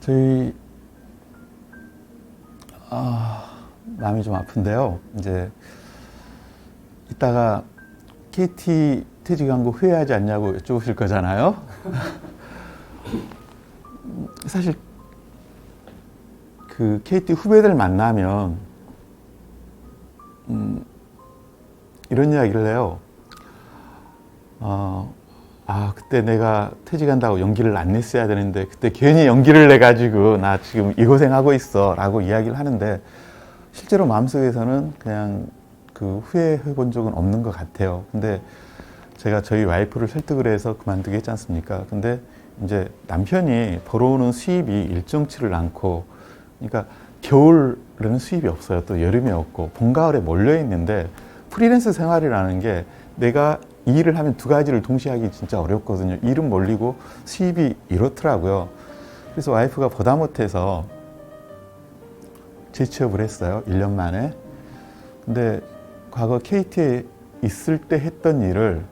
저희 마음이 좀 아픈데요. 이제 이따가 KT 퇴직한 거 후회하지 않냐고 여쭤보실 거잖아요. 사실 그 KT 후배들 만나면 이런 이야기를 해요. 그때 내가 퇴직한다고 용기를 안 냈어야 되는데 그때 괜히 용기를 내가지고 나 지금 이 고생하고 있어 라고 이야기를 하는데, 실제로 마음속에서는 그냥 그 후회해 본 적은 없는 것 같아요. 근데 제가 저희 와이프를 설득을 해서 그만두게 했지 않습니까? 근데 이제 남편이 벌어오는 수입이 일정치를 않고, 그러니까 겨울에는 수입이 없어요. 또 여름에 없고 봄, 가을에 몰려 있는데, 프리랜서 생활이라는 게 내가 이 일을 하면 두 가지를 동시에 하기 진짜 어렵거든요. 일은 몰리고 수입이 이렇더라고요. 그래서 와이프가 보다 못해서 재취업을 했어요. 1년 만에. 근데 과거 KT에 있을 때 했던 일을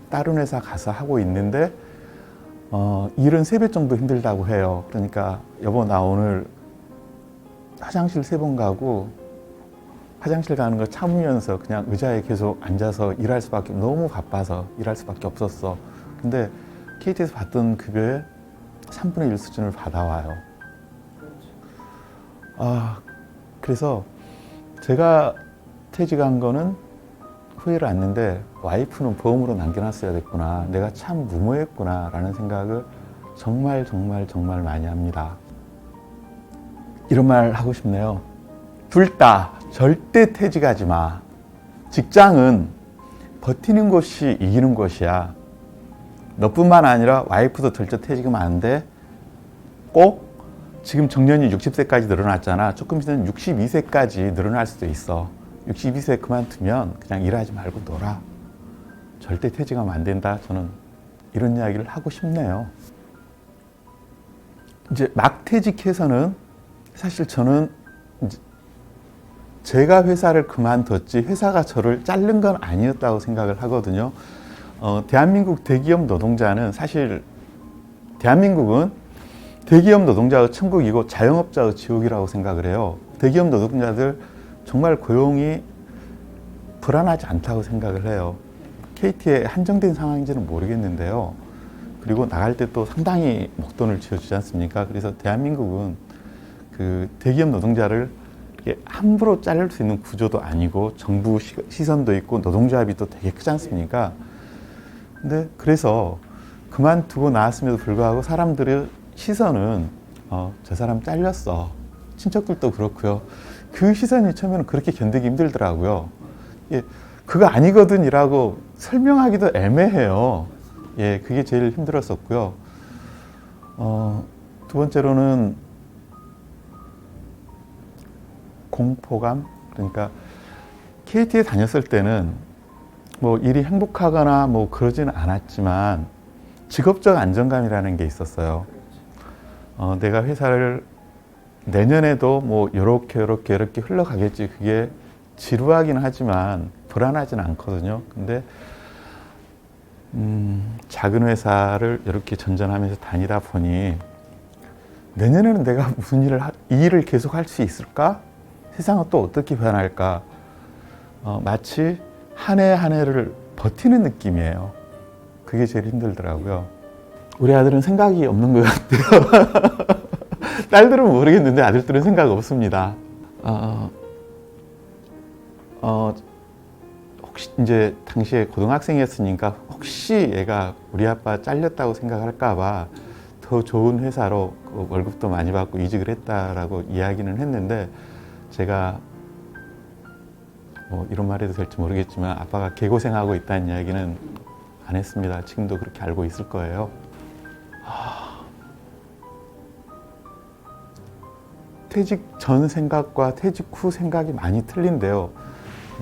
다른 회사 가서 하고 있는데 일은 3배 정도 힘들다고 해요. 그러니까 여보 나 오늘 화장실 3번 가고 화장실 가는 거 참으면서 그냥 의자에 계속 앉아서 일할 수밖에, 너무 바빠서 일할 수밖에 없었어. 근데 KT에서 받던 급여의 3분의 1 수준을 받아와요. 그래서 제가 퇴직한 거는 후회를 않는데 와이프는 보험으로 남겨놨어야 됐구나, 내가 참 무모했구나 라는 생각을 정말 많이 합니다. 이런 말 하고 싶네요. 둘 다 절대 퇴직하지 마. 직장은 버티는 것이 이기는 것이야. 너뿐만 아니라 와이프도 절대 퇴직하면 안 돼. 꼭 지금 정년이 60세까지 늘어났잖아. 조금 있으면 62세까지 늘어날 수도 있어. 62세 그만두면 그냥 일하지 말고 놀아. 절대 퇴직하면 안 된다. 저는 이런 이야기를 하고 싶네요. 이제 막 퇴직해서는 사실 저는 제가 회사를 그만뒀지 회사가 저를 자른 건 아니었다고 생각을 하거든요. 대한민국 대기업 노동자는 사실, 대한민국은 대기업 노동자의 천국이고 자영업자의 지옥이라고 생각을 해요. 대기업 노동자들 정말 고용이 불안하지 않다고 생각을 해요. KT에 한정된 상황인지는 모르겠는데요. 그리고 나갈 때 또 상당히 목돈을 지어주지 않습니까? 그래서 대한민국은 그 대기업 노동자를 함부로 자를 수 있는 구조도 아니고 정부 시선도 있고 노동조합이 또 되게 크지 않습니까? 근데 그래서 그만두고 나왔음에도 불구하고 사람들의 시선은 저 사람 잘렸어. 친척들도 그렇고요. 그 시선이 처음에는 그렇게 견디기 힘들더라고요. 그거 아니거든 이라고 설명하기도 애매해요. 그게 제일 힘들었었고요. 두 번째로는 공포감? 그러니까 KT에 다녔을 때는 뭐 일이 행복하거나 뭐 그러지는 않았지만 직업적 안정감이라는 게 있었어요. 내가 회사를 내년에도 뭐 이렇게 흘러가겠지. 그게 지루하긴 하지만 불안하지는 않거든요. 근데 작은 회사를 이렇게 전전하면서 다니다 보니 내년에는 내가 무슨 이 일을 계속 할 수 있을까? 세상은 또 어떻게 변할까? 마치 한 해 한 해를 버티는 느낌이에요. 그게 제일 힘들더라고요. 우리 아들은 생각이 없는 것 같아요. 딸들은 모르겠는데 아들들은 생각 없습니다. 혹시 이제 당시에 고등학생이었으니까 혹시 얘가 우리 아빠 잘렸다고 생각할까봐 더 좋은 회사로 월급도 많이 받고 이직을 했다라고 이야기는 했는데, 제가 뭐 이런 말 해도 될지 모르겠지만 아빠가 개고생하고 있다는 이야기는 안 했습니다. 지금도 그렇게 알고 있을 거예요. 퇴직 전 생각과 퇴직 후 생각이 많이 틀린데요.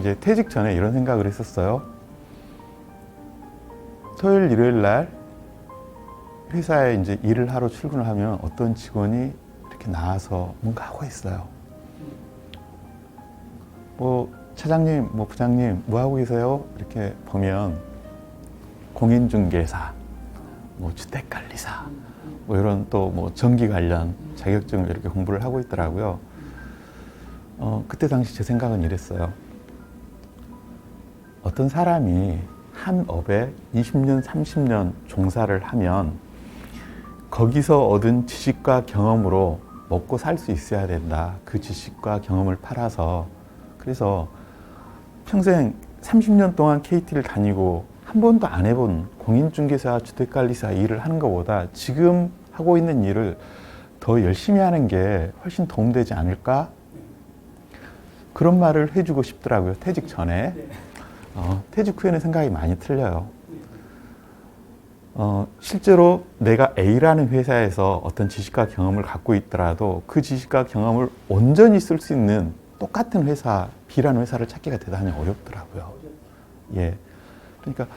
이제 퇴직 전에 이런 생각을 했었어요. 토요일, 일요일 날 회사에 이제 일을 하러 출근을 하면 어떤 직원이 이렇게 나와서 뭔가 하고 있어요. 뭐 차장님, 뭐 부장님, 뭐 하고 계세요? 이렇게 보면 공인중개사, 뭐 주택관리사, 뭐 이런 또 뭐 전기 관련 자격증을 이렇게 공부를 하고 있더라고요. 그때 당시 제 생각은 이랬어요. 어떤 사람이 한 업에 20년, 30년 종사를 하면 거기서 얻은 지식과 경험으로 먹고 살 수 있어야 된다. 그 지식과 경험을 팔아서. 그래서 평생 30년 동안 KT를 다니고 한 번도 안 해본 공인중개사, 주택관리사 일을 하는 것보다 지금 하고 있는 일을 더 열심히 하는 게 훨씬 도움되지 않을까? 그런 말을 해주고 싶더라고요. 퇴직 전에. 퇴직 후에는 생각이 많이 틀려요. 실제로 내가 A라는 회사에서 어떤 지식과 경험을 갖고 있더라도 그 지식과 경험을 온전히 쓸 수 있는 똑같은 회사, B라는 회사를 찾기가 대단히 어렵더라고요. 예. 그러니까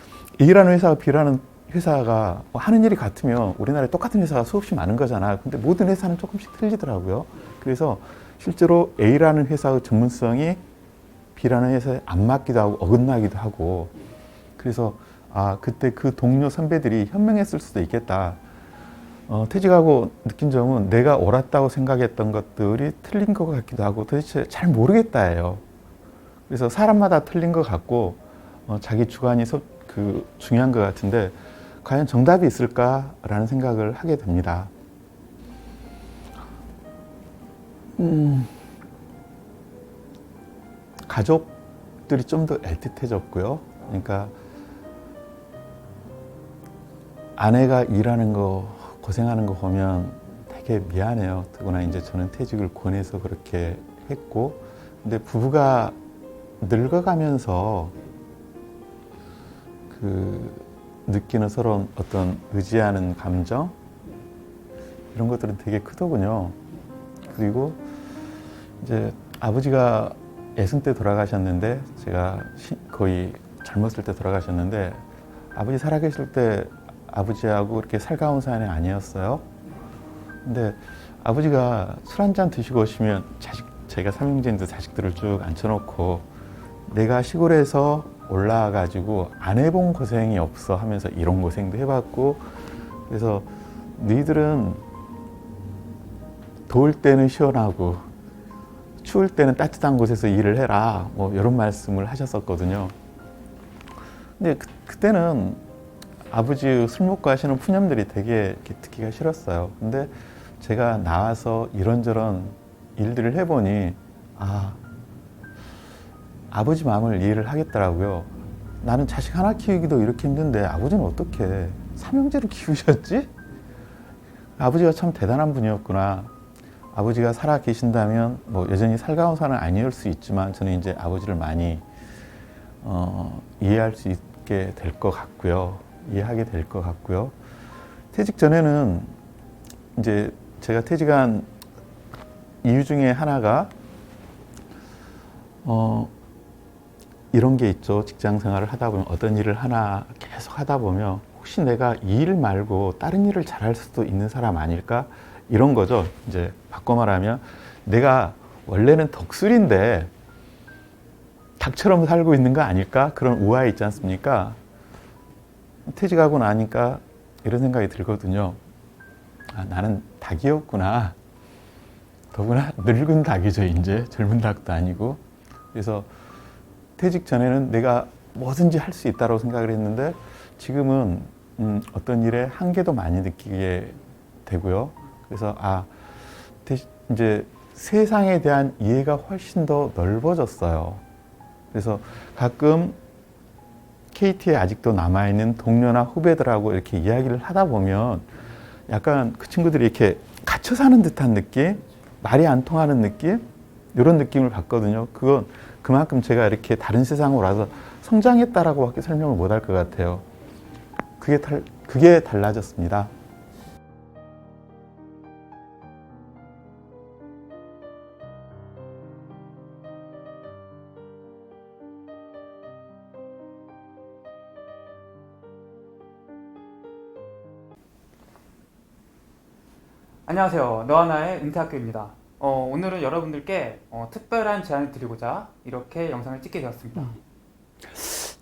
A라는 회사와 B라는 회사가 하는 일이 같으면 우리나라에 똑같은 회사가 수없이 많은 거잖아요. 근데 모든 회사는 조금씩 틀리더라고요. 그래서 실제로 A라는 회사의 전문성이 B라는 회사에 안 맞기도 하고 어긋나기도 하고, 그래서 그때 그 동료 선배들이 현명했을 수도 있겠다. 퇴직하고 느낀 점은 내가 옳았다고 생각했던 것들이 틀린 것 같기도 하고 도대체 잘 모르겠다예요. 그래서 사람마다 틀린 것 같고 자기 주관이 중요한 것 같은데 과연 정답이 있을까라는 생각을 하게 됩니다. 가족들이 좀 더 애틋해졌고요. 그러니까 아내가 일하는 거 고생하는 거 보면 되게 미안해요. 더구나 이제 저는 퇴직을 권해서 그렇게 했고, 근데 부부가 늙어가면서 느끼는 서로 어떤 의지하는 감정, 이런 것들은 되게 크더군요. 그리고 이제 아버지가 60때 돌아가셨는데, 제가 거의 젊었을 때 돌아가셨는데, 아버지 살아계실 때 아버지하고 이렇게 살가운 사연이 아니었어요. 근데 아버지가 술 한잔 드시고 오시면 제가 삼형제인데 자식들을 쭉 앉혀놓고 내가 시골에서 올라와가지고 안 해본 고생이 없어 하면서 이런 고생도 해봤고, 그래서 너희들은 더울 때는 시원하고 추울 때는 따뜻한 곳에서 일을 해라, 뭐 이런 말씀을 하셨었거든요. 근데 그때는 아버지 술 먹고 하시는 푸념들이 되게 이렇게 듣기가 싫었어요. 근데 제가 나와서 이런저런 일들을 해보니 아버지 마음을 이해를 하겠더라고요. 나는 자식 하나 키우기도 이렇게 힘든데 아버지는 어떻게 삼형제를 키우셨지? 아버지가 참 대단한 분이었구나. 아버지가 살아 계신다면 뭐 여전히 살가운 사람은 아니올 수 있지만 저는 이제 아버지를 많이 이해할 수 있게 될 것 같고요. 이해하게 될 것 같고요. 퇴직 전에는 이제 제가 퇴직한 이유 중에 하나가 이런 게 있죠. 직장 생활을 하다 보면 어떤 일을 하나 계속 하다 보면 혹시 내가 이 일 말고 다른 일을 잘할 수도 있는 사람 아닐까? 이런 거죠. 이제 바꿔 말하면 내가 원래는 덕술인데 닭처럼 살고 있는 거 아닐까? 그런 우아에 있지 않습니까? 퇴직하고 나니까 이런 생각이 들거든요. 나는 닭이었구나. 더구나 늙은 닭이죠. 이제 젊은 닭도 아니고. 그래서 퇴직 전에는 내가 뭐든지 할 수 있다고 생각을 했는데 지금은 어떤 일에 한계도 많이 느끼게 되고요. 그래서 이제 세상에 대한 이해가 훨씬 더 넓어졌어요. 그래서 가끔 KT에 아직도 남아있는 동료나 후배들하고 이렇게 이야기를 하다 보면 약간 그 친구들이 이렇게 갇혀 사는 듯한 느낌? 말이 안 통하는 느낌? 이런 느낌을 받거든요. 그건 그만큼 제가 이렇게 다른 세상으로 와서 성장했다라고 밖에 설명을 못 할 것 같아요. 그게 달라졌습니다. 안녕하세요. 너하나의 은퇴학교입니다. 오늘은 여러분들께 특별한 제안을 드리고자 이렇게 영상을 찍게 되었습니다.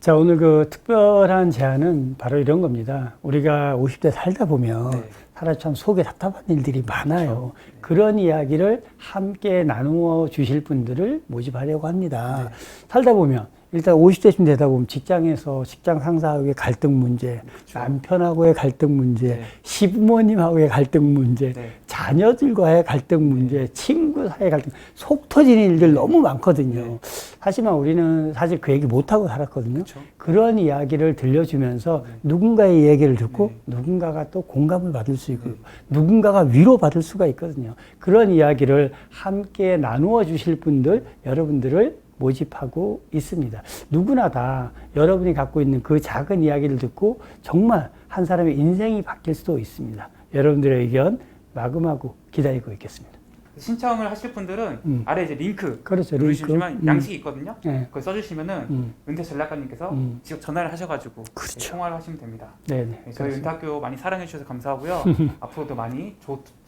자, 오늘 그 특별한 제안은 바로 이런 겁니다. 우리가 50대 살다 보면 네. 사실 참 속에 답답한 일들이 많아요. 그런 이야기를 함께 나누어 주실 분들을 모집하려고 합니다. 네. 살다 보면 일단 50대쯤 되다 보면 직장에서 직장 상사하고의 갈등 문제, 남편하고의 갈등 문제, 네. 시부모님하고의 갈등 문제, 네. 자녀들과의 갈등 문제, 친구 사이의 갈등, 속 터지는 일들 너무 많거든요. 네. 하지만 우리는 사실 그 얘기 못하고 살았거든요. 그렇죠. 그런 이야기를 들려주면서 누군가의 얘기를 듣고 네. 누군가가 또 공감을 받을 수 있고 누군가가 위로받을 수가 있거든요. 그런 이야기를 함께 나누어 주실 분들, 여러분들을 모집하고 있습니다. 누구나 다 여러분이 갖고 있는 그 작은 이야기를 듣고 정말 한 사람의 인생이 바뀔 수도 있습니다. 여러분들의 의견 마구마구 기다리고 있겠습니다. 신청을 하실 분들은 아래 이제 링크 그렇죠, 누르시면 링크. 양식이 있거든요. 네. 그걸 써주시면은 은퇴 전략가님께서 직접 전화를 하셔가지고 그렇죠. 통화를 하시면 됩니다. 네네. 네, 저희 그렇습니다. 은퇴학교 많이 사랑해 주셔서 감사하고요. 앞으로도 많이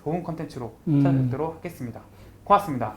좋은 컨텐츠로 음. 찾아뵙도록 하겠습니다. 고맙습니다.